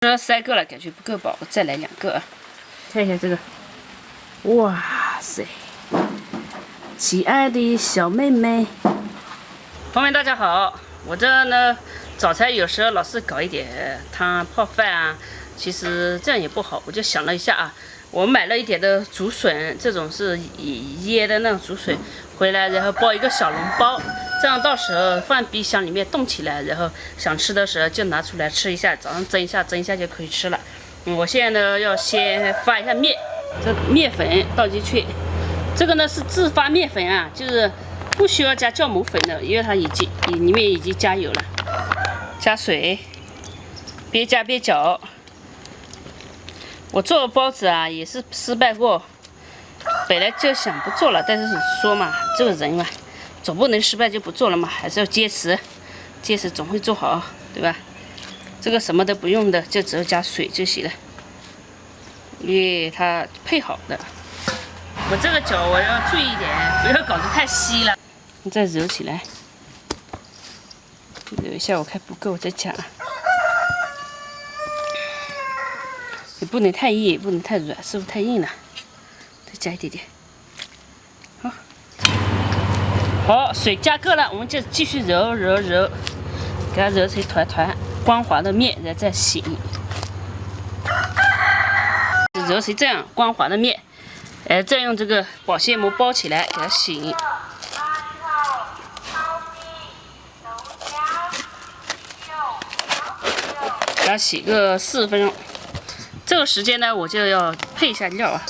这3个了，感觉不够饱，我再来2个啊！看一下这个，哇塞！亲爱的小妹妹，朋友们大家好，我这呢早餐有时候老是搞一点汤泡饭啊，其实这样也不好，我就想了一下啊，我买了一点的竹笋，这种是腌的那种竹笋，回来然后包一个小笼包。 这样到时候放冰箱里面冻起来，然后想吃的时候就拿出来吃一下，早上蒸一下就可以吃了。我现在呢要先发一下面，这面粉倒进去，这个呢是自发面粉啊，就是不需要加酵母粉的，因为它里面已经加油了。加水，边加边搅。我做包子啊也是失败过，本来就想不做了，但是说嘛，这个人嘛。 总不能失败就不做了嘛，还是要坚持，坚持总会做好，对吧？这个什么都不用的，就只要加水就行了，因为它配好的。我这个搅我要注意一点，不要搞得太稀了。你再揉起来，揉一下，我看不够再加。也不能太硬，也不能太软，是不是太硬了？再加一点点。 好，水加够了，我们就继续揉，给它揉成一团团光滑的面，然后再醒。揉成这样光滑的面，再用这个保鲜膜包起来，给它醒。给它洗个40分钟。这个时间呢，我就要配一下料啊。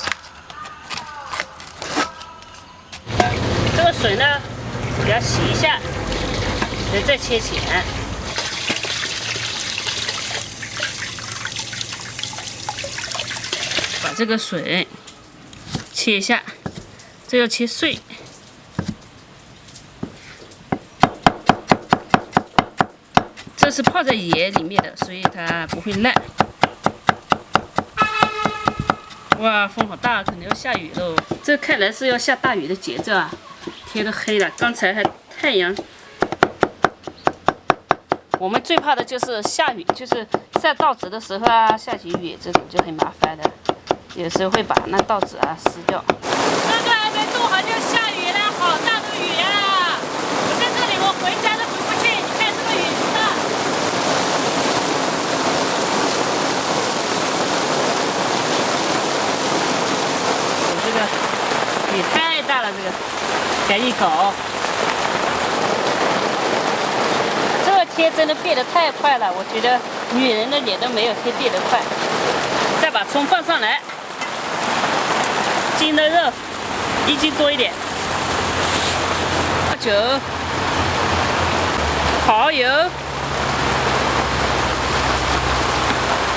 这个水呢。 给它洗一下，然后再切起来。把这个笋切一下，这要切碎。这是泡在盐里面的，所以它不会烂。哇，风好大，可能要下雨喽。这看来是要下大雨的节奏啊！ 天都黑了，刚才还太阳。我们最怕的就是下雨，就是晒稻子的时候啊，下起雨这种就很麻烦的，有时候会把那稻子啊撕掉。这个还没弄好就下雨了，好大的雨啊！我在这里，我回家都回不去。你看这个雨大。我这个雨太大了，这个。 赶紧搞！这个天真的变得太快了，我觉得女人的脸都没有天变得快。再把葱放上来，筋的肉1斤多一点，酒、蚝油、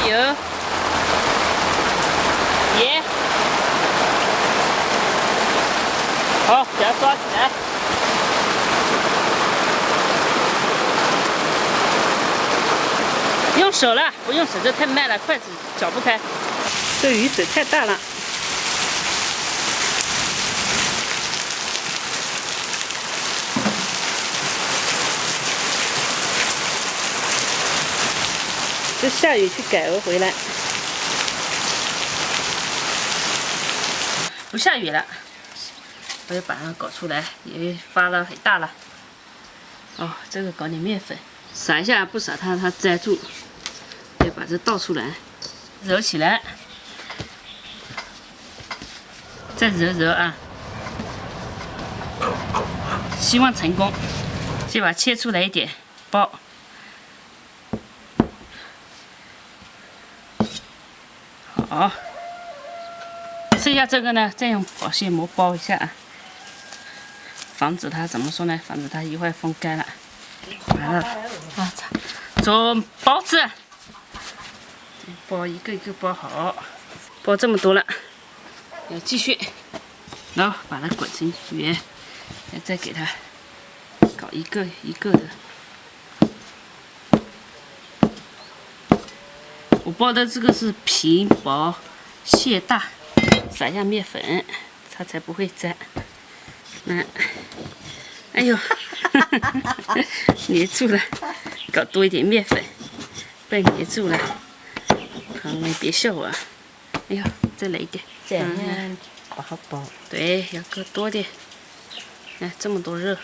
油、盐。 好，给它抓起来。用手了，不用手这太慢了，筷子搅不开。这雨水太大了。这下雨去改鹅回来。不下雨了。 我也把它搞出来，也发了很大了。哦，这个搞点面粉，撒一下，不撒它粘住。再把这倒出来，揉起来，再揉啊。希望成功。先把它切出来一点，包。好，剩下这个呢，再用保鲜膜包一下啊。 防止它怎么说呢？防止它一会儿风干了。完了啊！做包子，包一个一个包好，包这么多了，要继续，然后把它滚成圆，再给它搞一个一个的。我包的这个是平薄馅大，撒一下面粉，它才不会粘。 哎呦，粘住了，搞多一点面粉，被粘住了。你别笑我啊！哎呀，再来一点，这样不好包。对，要搁多点。哎，这么多肉，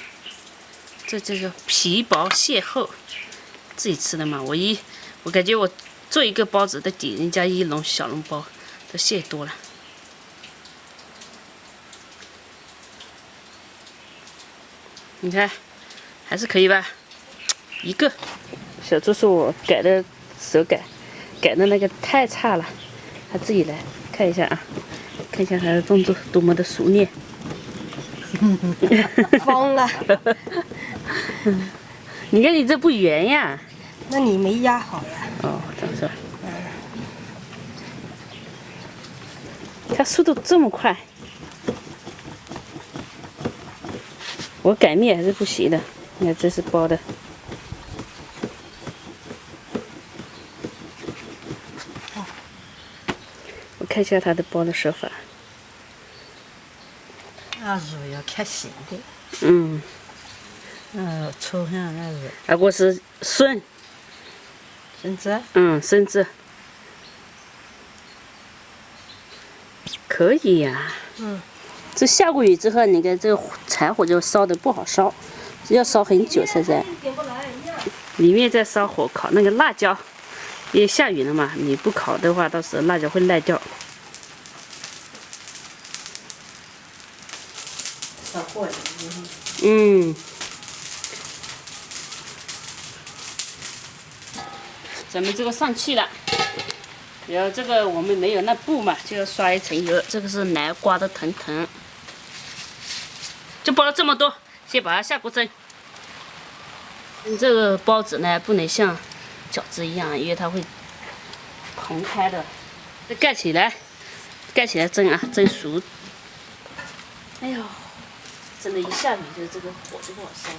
这叫皮薄馅厚，自己吃的嘛。我感觉我做一个包子得抵人家一笼小笼包，都馅多了。你看，还是可以吧？一个。小猪说我改的手改的那个太差了，他自己来看一下啊，看一下他的动作多么的熟练。疯了！你看你这不圆呀？那你没压好呀？哦，这样是吧？他速度这么快，我擀面还是不行的。你看这是包的。我看一下他的包的手法。那肉要看细的。嗯。抽象那肉。啊，我是笋子。笋子。可以呀。这下过雨之后，你看这个柴火就烧的不好烧，要烧很久才在。里面再烧火烤那个辣椒，因为下雨了嘛，你不烤的话，到时候辣椒会烂掉。烧火的。咱们这个上气了，然后这个我们没有那布嘛，就要刷一层油。这个是南瓜的藤藤，就包了这么多，先把它下锅蒸。这个包子呢，不能像饺子一样，因为它会蓬开的。这盖起来蒸啊，蒸熟。哎呦，真的，一下雨就这个火就不好烧。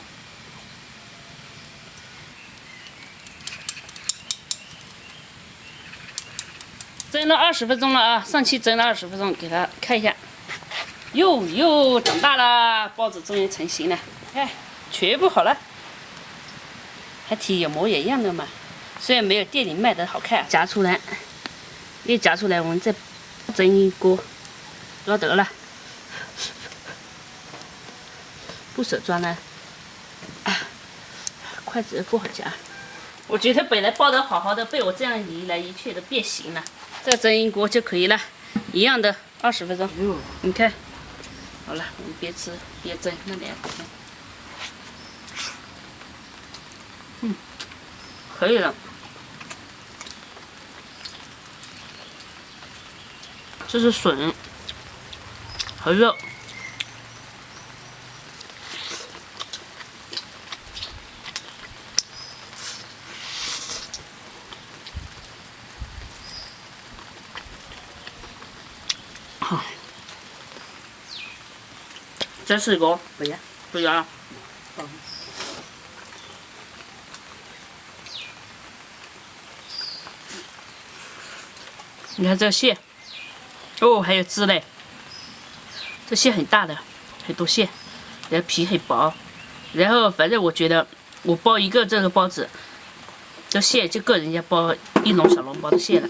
蒸了20分钟了啊，上气蒸了20分钟，给它看一下，又长大了，包子终于成型了，看，全部好了，还挺有模有样的嘛，虽然没有店里卖的好看，夹出来，一夹出来我们再蒸一锅，抓得了，不手抓呢，筷子不好夹，我觉得本来包得好好的，被我这样移来移去的变形了。再蒸一锅就可以了，一样的20分钟。你看，好了，我们边吃边蒸那2天。可以了。这是笋和肉。再吃一个，不要，不要了。你看这馅，哦，还有汁嘞。这馅很大的，很多馅，然后皮很薄，然后反正我觉得我包一个这个包子，这馅就够人家包一笼小笼包的馅了。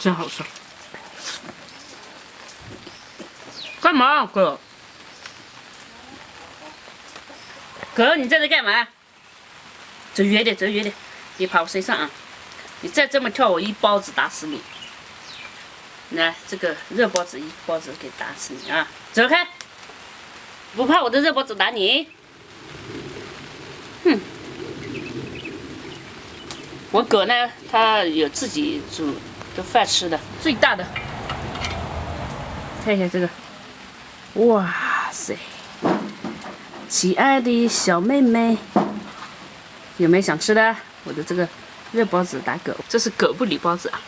真好吃。干嘛，哥？哥，你在这干嘛？走远点，走远点，别爬我身上啊！你再这么跳，我一包子打死你。来，这个热包子一包子给打死你啊！走开！不怕我的热包子打你？哼！我狗呢，它有自己煮的饭吃的，最大的。看一下这个，哇塞！亲爱的小妹妹，有没有想吃的？我的这个热包子打狗，这是狗不理包子啊。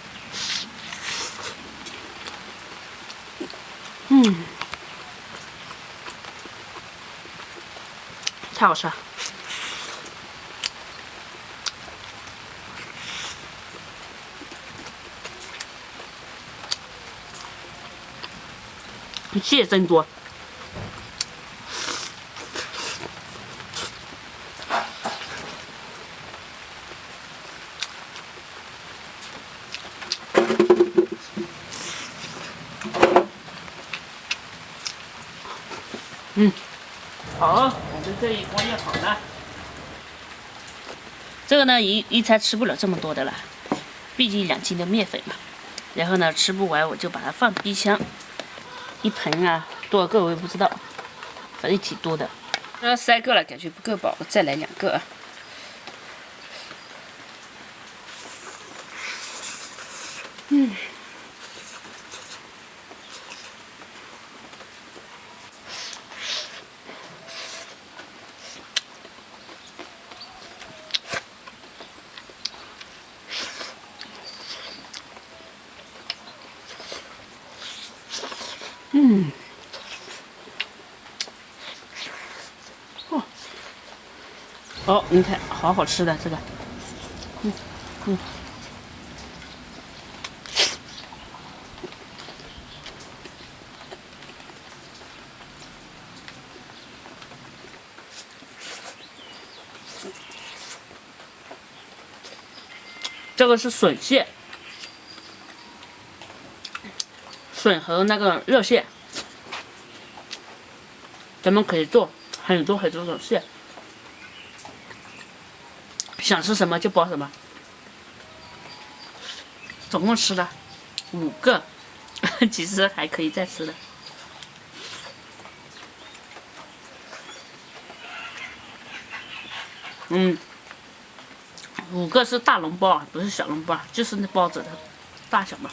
太好吃了。蟹真多。好，我们这一锅也好了。这个呢，一餐吃不了这么多的了，毕竟2斤的面粉嘛。然后呢，吃不完我就把它放冰箱。一盆啊，多少个我也不知道，反正挺多的。3个了，感觉不够饱，我再来2个。哦，你看，好好吃的这个，这个是笋蟹，笋和那个热蟹，咱们可以做很多种蟹。想吃什么就包什么，总共吃了5个，其实还可以再吃的。5个是大笼包啊，不是小笼包，就是那包子的大小嘛。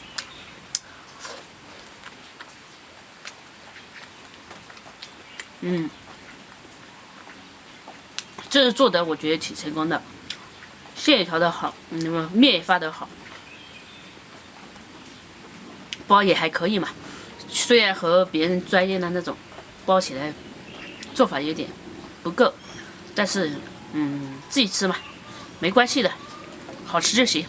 这次做的我觉得挺成功的。馅也调得好，那么面也发得好，包也还可以嘛。虽然和别人专业的那种包起来做法有点不够，但是自己吃嘛，没关系的，好吃就行。